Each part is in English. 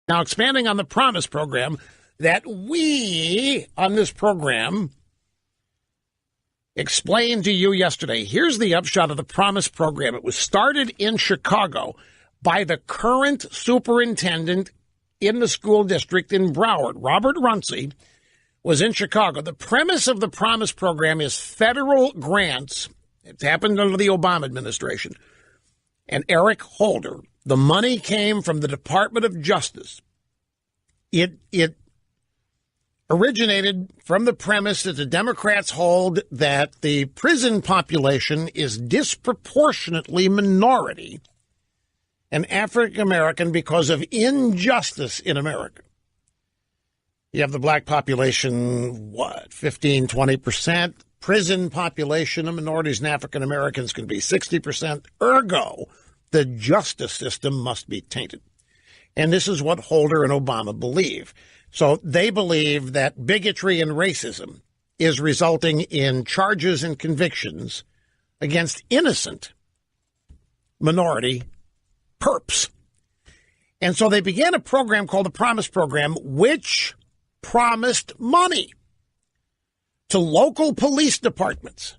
Now, expanding on the Promise program that we on this program explained to you yesterday. Here's the upshot of the Promise program. It was started in Chicago by the current superintendent in the school district in Broward. Robert Runcie was in Chicago. The premise of the Promise program is federal grants. It's happened under the Obama administration. And Eric Holder, the money came from the Department of Justice. It originated from the premise that the Democrats hold that the prison population is disproportionately minority and African American because of injustice in America. You have the black population, 15, 20%. Prison population of minorities and African Americans can be 60%. Ergo, the justice system must be tainted. And this is what Holder and Obama believe. So they believe that bigotry and racism is resulting in charges and convictions against innocent minority perps. And so they began a program called the Promise Program, which promised money to local police departments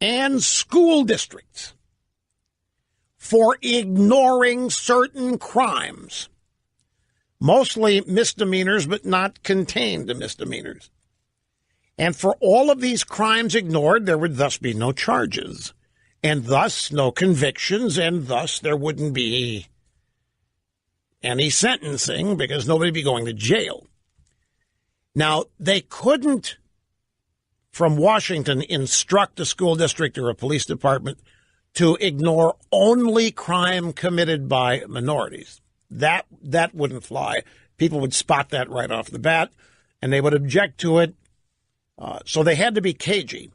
and school districts for ignoring certain crimes. Mostly misdemeanors, but not contained to misdemeanors. And for all of these crimes ignored, there would thus be no charges, and thus no convictions, and thus there wouldn't be any sentencing because nobody would be going to jail. Now, they couldn't, from Washington, instruct a school district or a police department to ignore only crime committed by minorities. That wouldn't fly. People would spot that right off the bat, and they would object to it. So they had to be cagey,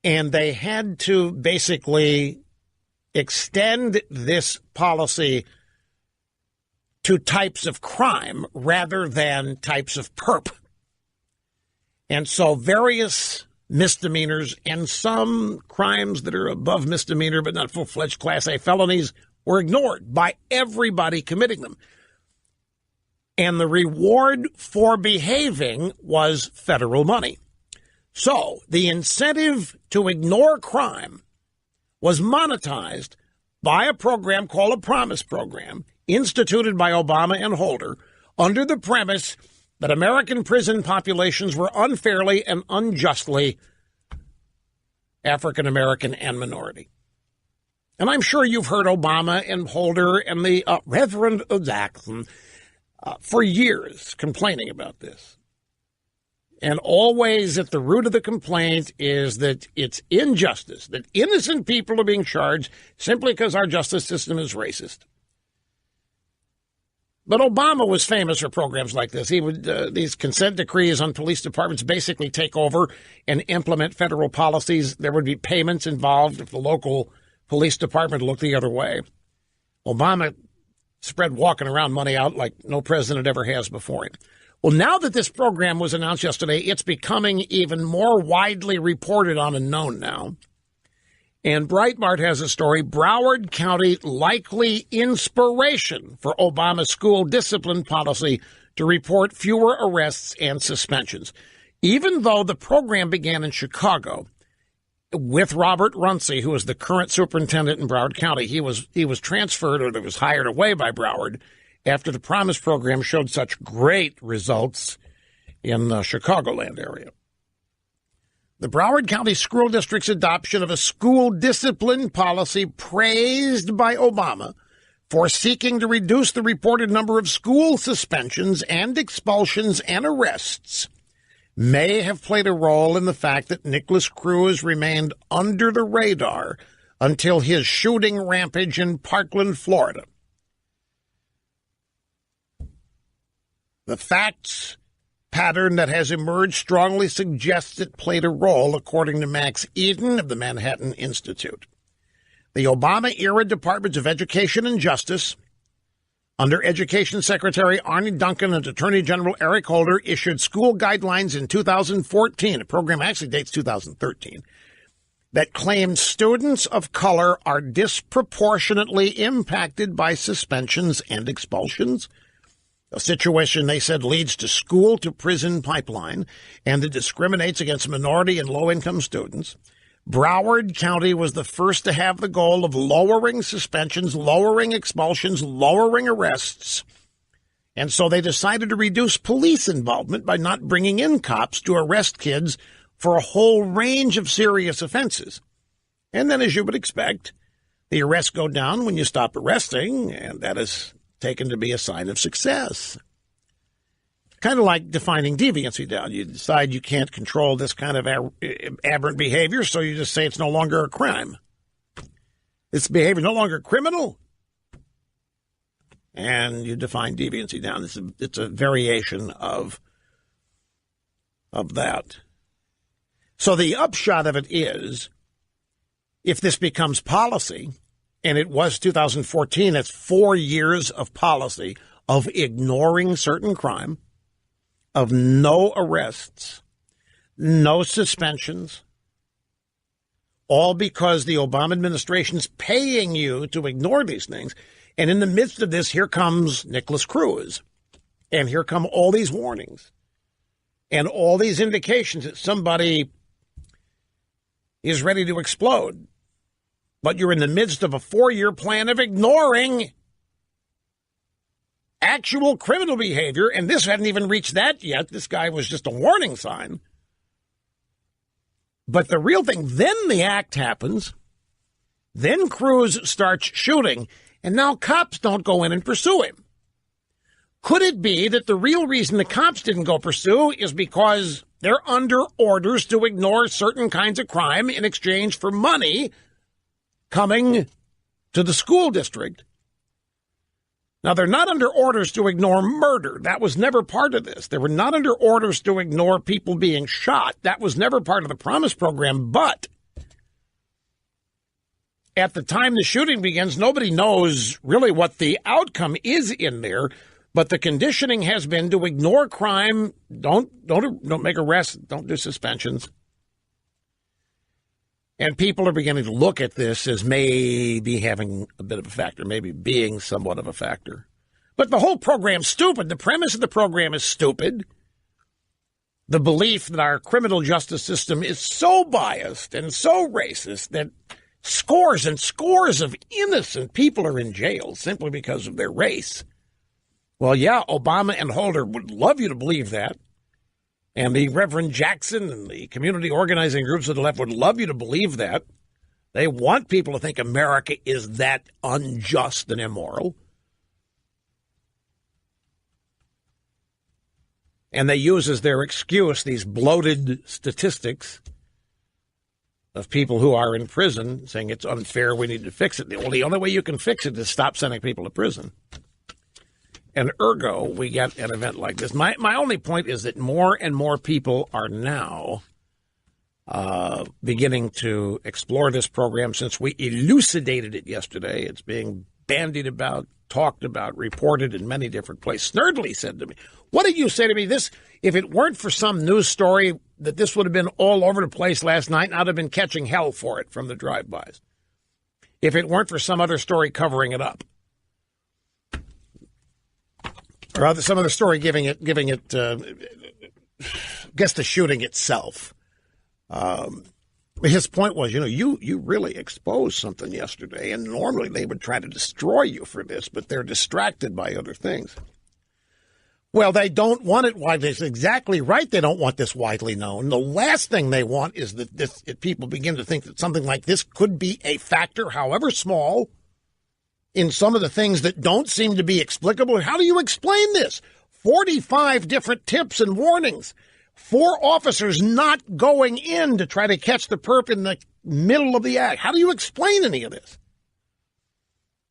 and they had to basically extend this policy to types of crime rather than types of perp. And so various misdemeanors and some crimes that are above misdemeanor but not full-fledged Class A felonies were ignored by everybody committing them. And the reward for behaving was federal money. So the incentive to ignore crime was monetized by a program called a Promise Program, instituted by Obama and Holder, under the premise that American prison populations were unfairly and unjustly African American and minority. And I'm sure you've heard Obama and Holder and the Reverend Jackson for years complaining about this. And always at the root of the complaint is that it's injustice, that innocent people are being charged simply because our justice system is racist. But Obama was famous for programs like this. He would these consent decrees on police departments basically take over and implement federal policies. There would be payments involved if the local police department looked the other way. Obama spread walking around money out like no president ever has before him. Well, now that this program was announced yesterday, it's becoming even more widely reported on and known now. And Breitbart has a story, Broward County likely inspiration for Obama's school discipline policy to report fewer arrests and suspensions. Even though the program began in Chicago with Robert Runcie, who is the current superintendent in Broward County, he was transferred or was hired away by Broward after the Promise program showed such great results in the Chicagoland area. The Broward County School District's adoption of a school discipline policy praised by Obama for seeking to reduce the reported number of school suspensions and expulsions and arrests may have played a role in the fact that Nicholas Cruz remained under the radar until his shooting rampage in Parkland, Florida. The facts pattern that has emerged strongly suggests it played a role, according to Max Eden of the Manhattan Institute. The Obama-era Departments of Education and Justice, under Education Secretary Arne Duncan and Attorney General Eric Holder, issued school guidelines in 2014, a program actually dates 2013, that claims students of color are disproportionately impacted by suspensions and expulsions. a situation they said leads to school-to-prison pipeline and that discriminates against minority and low-income students. Broward County was the first to have the goal of lowering suspensions, lowering expulsions, lowering arrests. And so they decided to reduce police involvement by not bringing in cops to arrest kids for a whole range of serious offenses. And then, as you would expect, the arrests go down when you stop arresting, and that is taken to be a sign of success. Kind of like defining deviancy down. You decide you can't control this kind of aberrant behavior, so you just say it's no longer a crime. This behavior is no longer criminal, and you define deviancy down. It's a variation of that. So the upshot of it is, if this becomes policy, and it was 2014, that's 4 years of policy of ignoring certain crime, of no arrests, no suspensions, all because the Obama administration's paying you to ignore these things. And in the midst of this, here comes Nicholas Cruz, and here come all these warnings and all these indications that somebody is ready to explode. But you're in the midst of a 4-year plan of ignoring actual criminal behavior, and this hadn't even reached that yet. This guy was just a warning sign. But the real thing, then the act happens, then Cruz starts shooting, and now cops don't go in and pursue him. Could it be that the real reason the cops didn't go pursue is because they're under orders to ignore certain kinds of crime in exchange for money coming to the school district? Now, they're not under orders to ignore murder. That was never part of this. They were not under orders to ignore people being shot. That was never part of the Promise program. But at the time the shooting begins, nobody knows really what the outcome is in there. But the conditioning has been to ignore crime, don't make arrests, don't do suspensions. And people are beginning to look at this as maybe having a bit of a factor, maybe being somewhat of a factor. But the whole program's stupid. The premise of the program is stupid. The belief that our criminal justice system is so biased and so racist that scores and scores of innocent people are in jail simply because of their race. Well, yeah, Obama and Holder would love you to believe that. And the Reverend Jackson and the community organizing groups of the left would love you to believe that. They want people to think America is that unjust and immoral. And they use as their excuse these bloated statistics of people who are in prison, saying it's unfair, we need to fix it. Well, the only way you can fix it is stop sending people to prison. And ergo, we get an event like this. My only point is that more and more people are now beginning to explore this program since we elucidated it yesterday. It's being bandied about, talked about, reported in many different places. Snerdley said to me, what did you say to me? This, if it weren't for some news story, that this would have been all over the place last night, and I'd have been catching hell for it from the drive-bys. If it weren't for some other story covering it up. Or some other story giving it, guess the shooting itself. His point was, you really exposed something yesterday, and normally they would try to destroy you for this, but they're distracted by other things. Well, they don't want it widely. It's exactly right. They don't want this widely known. The last thing they want is that people begin to think that something like this could be a factor, however small, in some of the things that don't seem to be explicable. How do you explain this? 45 different tips and warnings. 4 officers not going in to try to catch the perp in the middle of the act. How do you explain any of this?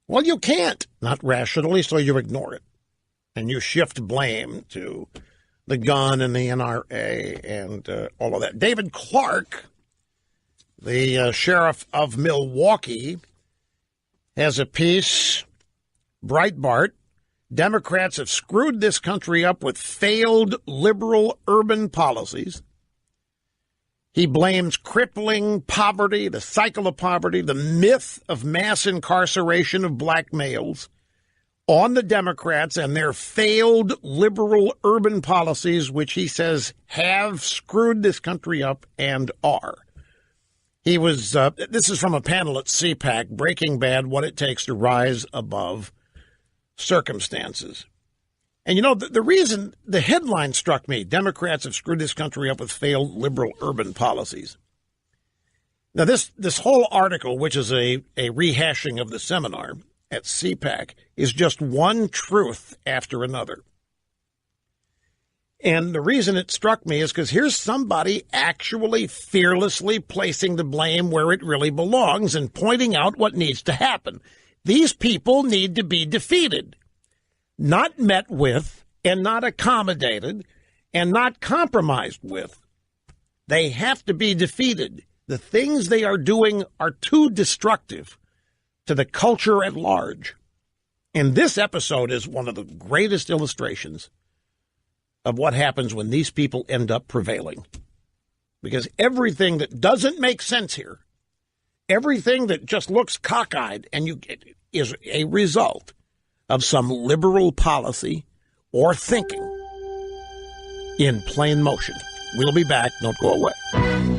Well, you can't. Not rationally, so you ignore it. And you shift blame to the gun and the NRA and all of that. David Clark, the sheriff of Milwaukee, has a piece, Breitbart, Democrats have screwed this country up with failed liberal urban policies. He blames crippling poverty, the cycle of poverty, the myth of mass incarceration of black males, on the Democrats and their failed liberal urban policies, which he says have screwed this country up and are. He was, this is from a panel at CPAC, Breaking Bad, What It Takes to Rise Above Circumstances. And, you know, the reason the headline struck me, Democrats have screwed this country up with failed liberal urban policies. Now, this whole article, which is a rehashing of the seminar at CPAC, is just one truth after another. And the reason it struck me is because here's somebody actually fearlessly placing the blame where it really belongs and pointing out what needs to happen. These people need to be defeated, not met with and not accommodated and not compromised with. They have to be defeated. The things they are doing are too destructive to the culture at large. And this episode is one of the greatest illustrations of what happens when these people end up prevailing. Because everything that doesn't make sense here, everything that just looks cockeyed is a result of some liberal policy or thinking in plain motion. We'll be back. Don't go away.